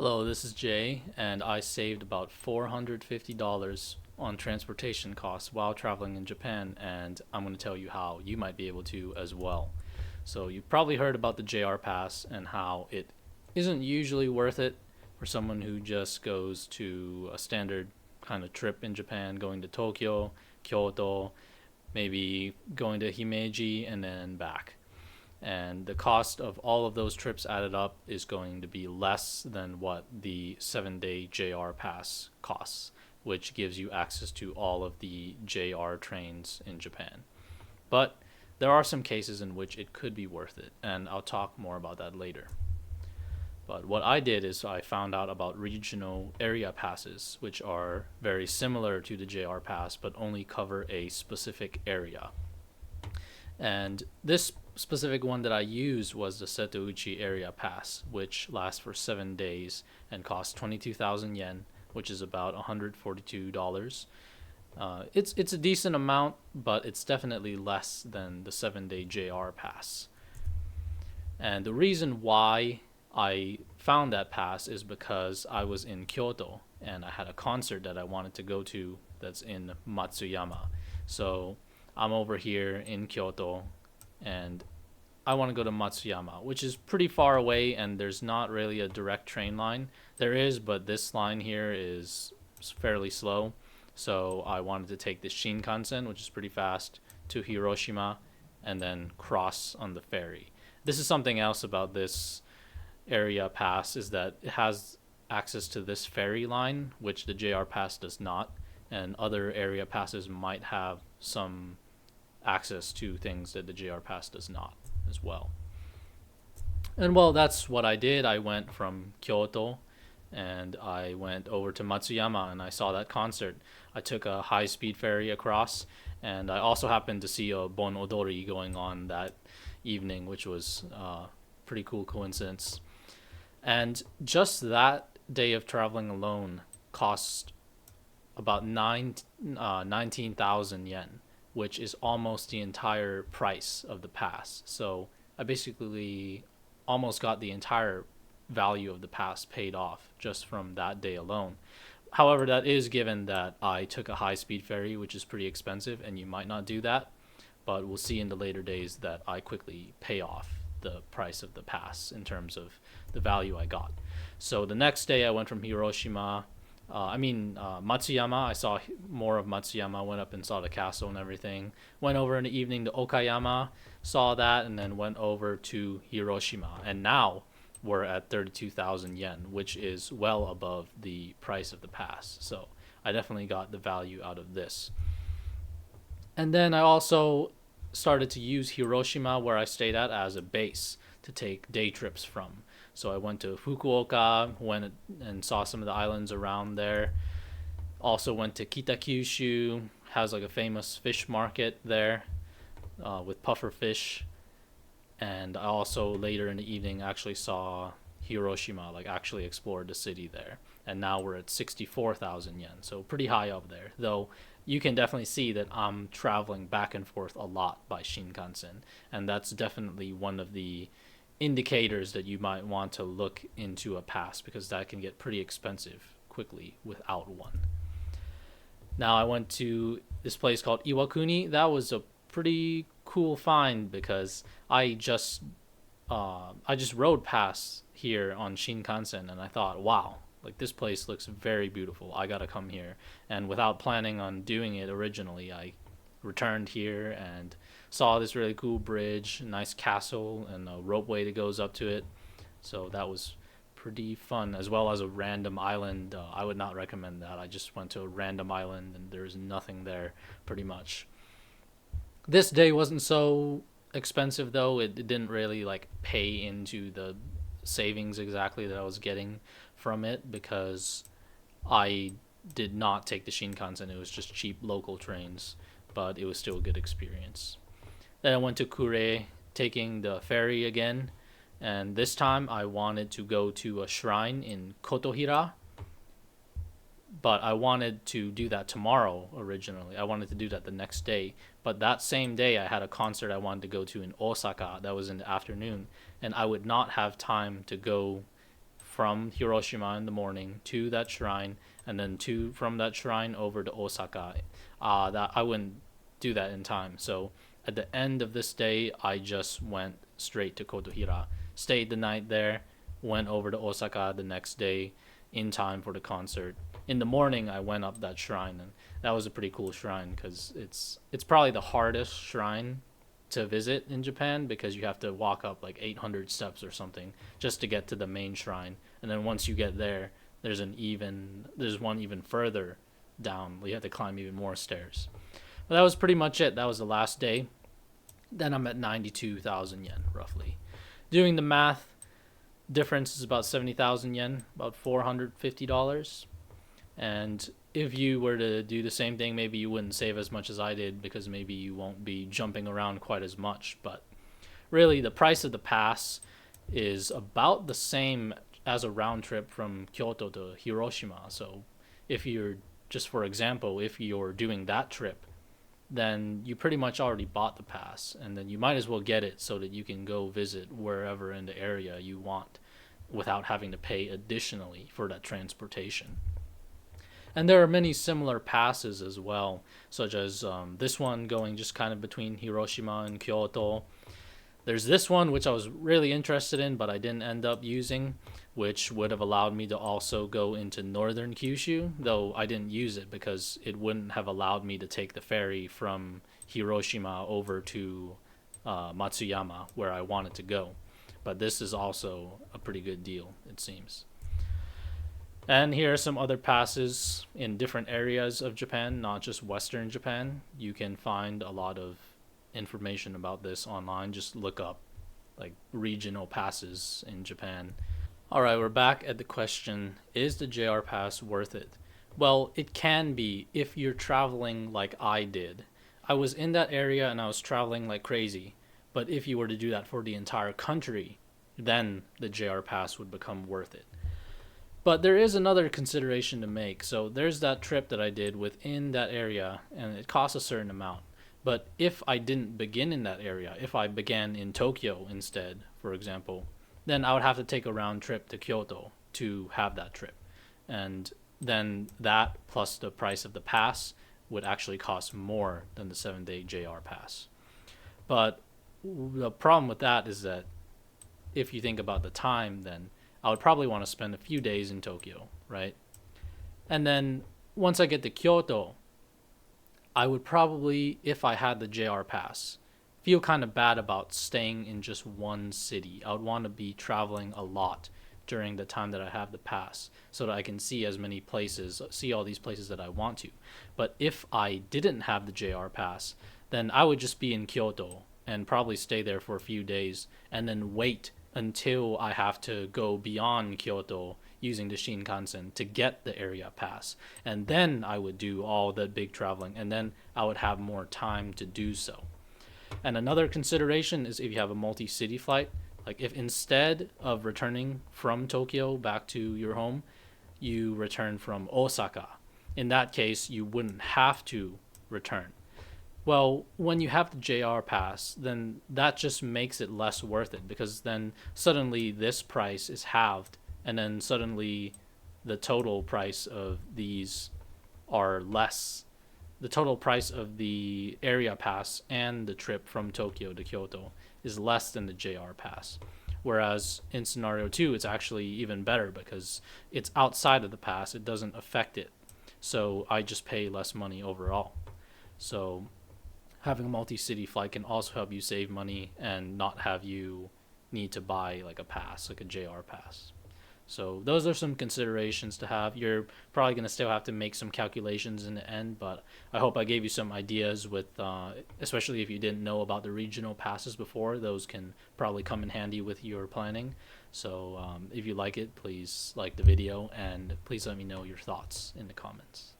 Hello, this is Jay, and I saved about $450 on transportation costs while traveling in Japan, and I'm going to tell you how you might be able to as well. So, you've probably heard about the JR Pass and how it isn't usually worth it for someone who just goes to a standard kind of trip in Japan, going to Tokyo, Kyoto, maybe going to Himeji, and then back, and the cost of all of those trips added up is going to be less than what the 7-day JR pass costs, which gives you access to all of the JR trains in Japan. But there are some cases in which it could be worth it, and I'll talk more about that later. But what I did is I found out about regional area passes, which are very similar to the JR pass but only cover a specific area. And this specific one that I used was the Setouchi Area Pass, which lasts for 7 days and costs 22,000 yen, which is about $142. It's a decent amount, but it's definitely less than the 7-day JR pass. And the reason why I found that pass is because I was in Kyoto and I had a concert that I wanted to go to that's in Matsuyama. So I'm over here in Kyoto and I want to go to Matsuyama, which is pretty far away and there's not really a direct train line. There is, but this line here is fairly slow. So I wanted to take the Shinkansen, which is pretty fast, to Hiroshima and then cross on the ferry. This is something else about this area pass is that it has access to this ferry line, which the JR pass does not, and other area passes might have some access to things that the JR pass does not as well. And well, that's what I did. I went from Kyoto and I went over to Matsuyama and I saw that concert. I took a high speed ferry across, and I also happened to see a Bon Odori going on that evening, which was a pretty cool coincidence. And just that day of traveling alone cost about 19,000 yen, which is almost the entire price of the pass. So I basically almost got the entire value of the pass paid off just from that day alone. However, that is given that I took a high speed ferry, which is pretty expensive, and you might not do that. But we'll see in the later days that I quickly pay off the price of the pass in terms of the value I got. So the next day I went from Hiroshima, Matsuyama. I saw more of Matsuyama, went up and saw the castle and everything. Went over in the evening to Okayama, saw that, and then went over to Hiroshima. And now we're at 32,000 yen, which is well above the price of the pass. So I definitely got the value out of this. And then I also started to use Hiroshima, where I stayed at, as a base to take day trips from. So I went to Fukuoka, went and saw some of the islands around there. Also went to Kitakyushu, has like a famous fish market there with puffer fish. And I also later in the evening actually saw Hiroshima, like actually explored the city there. And now we're at 64,000 yen, so pretty high up there. Though you can definitely see that I'm traveling back and forth a lot by Shinkansen, and that's definitely one of the indicators that you might want to look into a pass, because that can get pretty expensive quickly without one. Now I went to this place called Iwakuni. That was a pretty cool find because I just rode past here on Shinkansen and I thought, wow, like this place looks very beautiful. I gotta come here. And without planning on doing it originally, I returned here and saw this really cool bridge, nice castle, and a ropeway that goes up to it. So that was pretty fun, as well as a random island. I would not recommend that. I just went to a random island and there's nothing there pretty much. This day wasn't so expensive though. It didn't really like pay into the savings exactly that I was getting from it because I did not take the Shinkansen. It was just cheap local trains, but it was still a good experience. Then I went to Kure, taking the ferry again, and this time I wanted to go to a shrine in Kotohira, but I wanted to do that tomorrow originally. I wanted to do that the next day. But that same day, I had a concert I wanted to go to in Osaka that was in the afternoon, and I would not have time to go from Hiroshima in the morning to that shrine, and then from that shrine over to Osaka. That I wouldn't do that in time. So at the end of this day, I just went straight to Kotohira, stayed the night there, went over to Osaka the next day in time for the concert. In the morning, I went up that shrine, and that was a pretty cool shrine because it's probably the hardest shrine to visit in Japan because you have to walk up like 800 steps or something just to get to the main shrine. And then once you get there, there's one even further down. You have to climb even more stairs. But that was pretty much it. That was the last day. Then I'm at 92,000 yen roughly. Doing the math, difference is about 70,000 yen, about $450. And if you were to do the same thing, maybe you wouldn't save as much as I did because maybe you won't be jumping around quite as much. But really, the price of the pass is about the same as a round trip from Kyoto to Hiroshima. So if you're, just for example, if you're doing that trip, then you pretty much already bought the pass, and then you might as well get it so that you can go visit wherever in the area you want without having to pay additionally for that transportation. And there are many similar passes as well, such as this one going just kind of between Hiroshima and Kyoto. There's this one, which I was really interested in, but I didn't end up using, which would have allowed me to also go into northern Kyushu, though I didn't use it because it wouldn't have allowed me to take the ferry from Hiroshima over to Matsuyama, where I wanted to go. But this is also a pretty good deal, it seems. And here are some other passes in different areas of Japan, not just Western Japan. You can find a lot of information about this online. Just look up like regional passes in Japan. Alright, we're back at the question, is the JR Pass worth it? Well, it can be if you're traveling like I did. I was in that area and I was traveling like crazy. But if you were to do that for the entire country, then the JR Pass would become worth it. But there is another consideration to make. So there's that trip that I did within that area, and it costs a certain amount. But if I didn't begin in that area, if I began in Tokyo instead, for example, then I would have to take a round trip to Kyoto to have that trip. And then that plus the price of the pass would actually cost more than the 7-day JR Pass. But the problem with that is that if you think about the time, then I would probably want to spend a few days in Tokyo, right? And then once I get to Kyoto, I would probably, if I had the JR Pass, feel kind of bad about staying in just one city. I would want to be traveling a lot during the time that I have the pass so that I can see as many places, see all these places that I want to. But if I didn't have the JR Pass, then I would just be in Kyoto and probably stay there for a few days and then wait until I have to go beyond Kyoto using the Shinkansen to get the area pass. And then I would do all the big traveling, and then I would have more time to do so. And another consideration is if you have a multi-city flight, like if instead of returning from Tokyo back to your home, you return from Osaka. In that case, you wouldn't have to return. Well, when you have the JR Pass, then that just makes it less worth it because then suddenly this price is halved and then suddenly the total price of these are less. The total price of the area pass and the trip from Tokyo to Kyoto is less than the JR Pass. Whereas in scenario 2, it's actually even better because it's outside of the pass. It doesn't affect it. So I just pay less money overall. So having a multi-city flight can also help you save money and not have you need to buy like a pass, like a JR Pass. So those are some considerations to have. You're probably going to still have to make some calculations in the end, but I hope I gave you some ideas with, especially if you didn't know about the regional passes before, those can probably come in handy with your planning. So if you like it, please like the video and please let me know your thoughts in the comments.